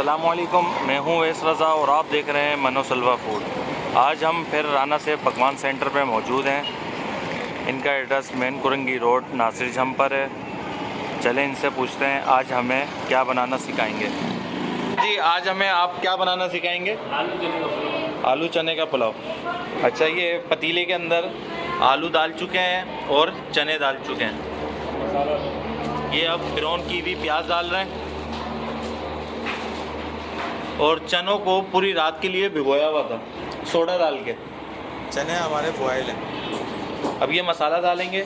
अस्सलामुअलैकुम, मैं हूँ वैस रज़ा और आप देख रहे हैं मनोसलवा फूड। आज हम फिर राना से पकवान सेंटर पे मौजूद हैं। इनका address main Korangi road Nasir jump पर है। चलें इनसे पूछते हैं आज हमें क्या बनाना सिखाएंगे। जी, आज हमें आप क्या बनाना सिखाएंगे? आलू चने का पुलाव। अच्छा, ये पतीले के अंदर आलू डाल चुके हैं और चने डाल चुके हैं। ये अब ब्राउन की भी प्याज डाल रहे हैं और चनों को पूरी रात के लिए भिगोया हुआ था सोडा डाल के। चने हमारे बॉयल हैं। अब ये मसाला डालेंगे।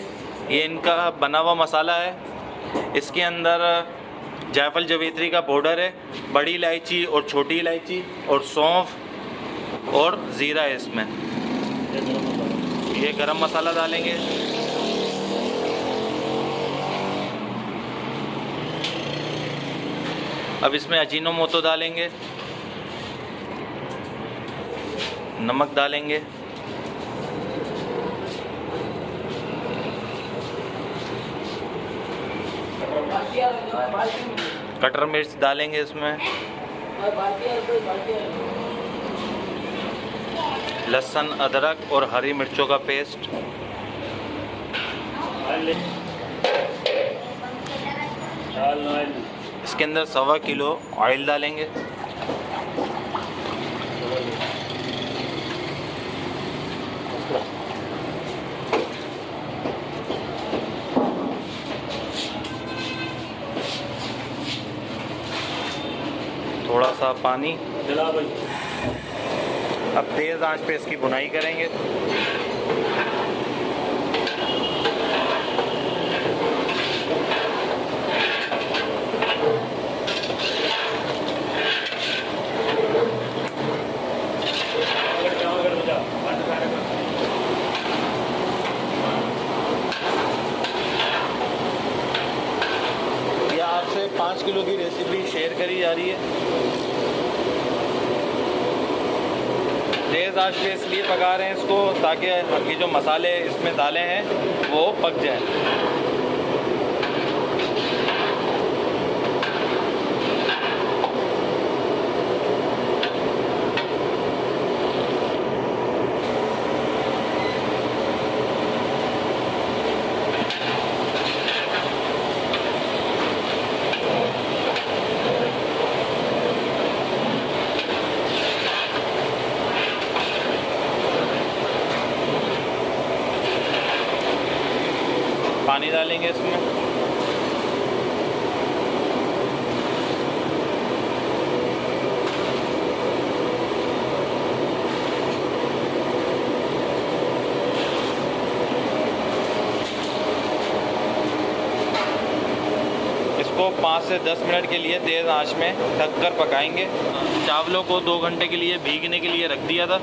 ये इनका बना हुआ मसाला है। इसके अंदर जायफल जवित्री का पाउडर है, बड़ी इलायची और छोटी इलायची और सौंफ और ज़ीरा है इसमें। ये गरम मसाला डालेंगे। अब इसमें अजीनोमोटो डालेंगे, नमक डालेंगे, कटर मिर्च डालेंगे इसमें, लहसुन अदरक और हरी मिर्चों का पेस्ट, इसके अंदर 1.25 किलो ऑयल डालेंगे। थोड़ा सा पानी। अब तेज़ आंच पे इसकी भुनाई करेंगे। यह आपसे 5 किलो की रेसिपी शेयर करी जा रही है। तेज़ आंच पे इसलिए पका रहे हैं इसको ताकि ये जो मसाले इसमें डाले हैं वो पक जाएं। पानी डालेंगे इसमें। इसको 5 से 10 मिनट के लिए तेज़ आंच में ढककर पकाएंगे। चावलों को 2 घंटे के लिए भीगने के लिए रख दिया था।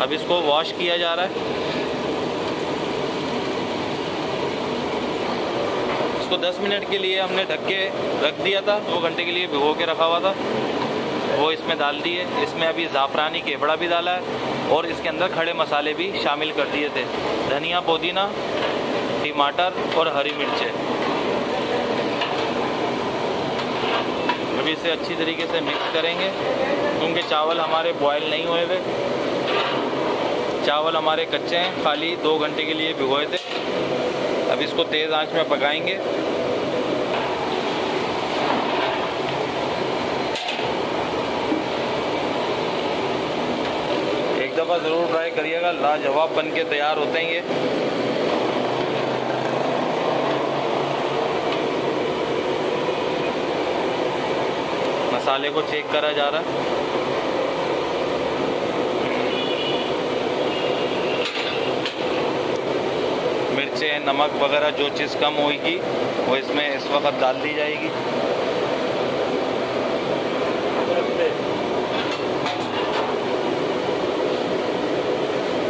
अब इसको वॉश किया जा रहा है। इसको 10 मिनट के लिए हमने ढक के रख दिया था, 2 घंटे के लिए भिगो के रखा हुआ था, वो इसमें डाल दिए। इसमें अभी ज़ाफ़रानी केवड़ा भी डाला है और इसके अंदर खड़े मसाले भी शामिल कर दिए थे, धनिया, पुदीना, टमाटर और हरी मिर्चें। अभी इसे अच्छी तरीके से मिक्स करेंगे क्योंकि चावल हमारे बॉयल नहीं हुए हुए, चावल हमारे कच्चे हैं, खाली 2 घंटे के लिए भिगोए थे। अब इसको तेज़ आंच में पकाएंगे। एक दफ़ा ज़रूर ट्राई करिएगा, लाजवाब बन के तैयार होते हैं ये। मसाले को चेक करा जा रहा है। मिर्चें, नमक वगैरह जो चीज़ कम होगी वो इसमें इस वक्त डाल दी जाएगी।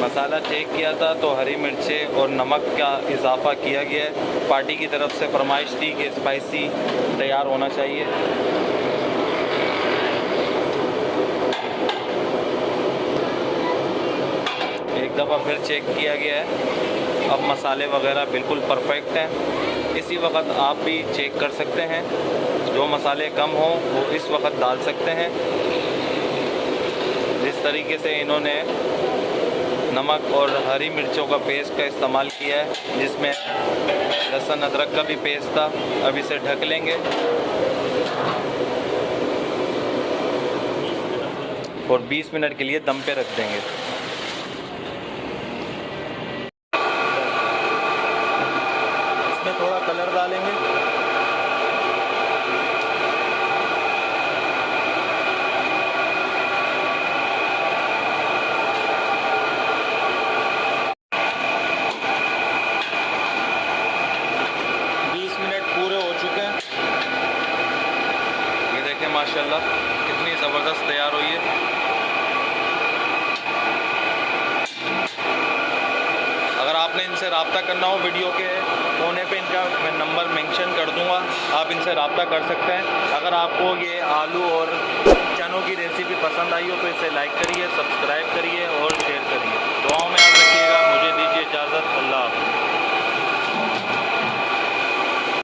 मसाला चेक किया था तो हरी मिर्चें और नमक का इजाफ़ा किया गया है। पार्टी की तरफ से फरमाइश थी कि स्पाइसी तैयार होना चाहिए। एक दफ़ा फिर चेक किया गया है। अब मसाले वगैरह बिल्कुल परफेक्ट हैं। इसी वक्त आप भी चेक कर सकते हैं, जो मसाले कम हों वो इस वक्त डाल सकते हैं। जिस तरीके से इन्होंने नमक और हरी मिर्चों का पेस्ट का इस्तेमाल किया है, जिसमें लहसुन अदरक का भी पेस्ट था। अब इसे ढक लेंगे और 20 मिनट के लिए दम पे रख देंगे। इसमें थोड़ा कलर डालेंगे। माशाल्लाह कितनी ज़बरदस्त तैयार हुई है। अगर आपने इनसे रब्ता करना हो, वीडियो के कोने पे इनका मैं नंबर मेंशन कर दूंगा, आप इनसे रब्ता कर सकते हैं। अगर आपको ये आलू और चनों की रेसिपी पसंद आई हो तो इसे लाइक करिए, सब्सक्राइब करिए और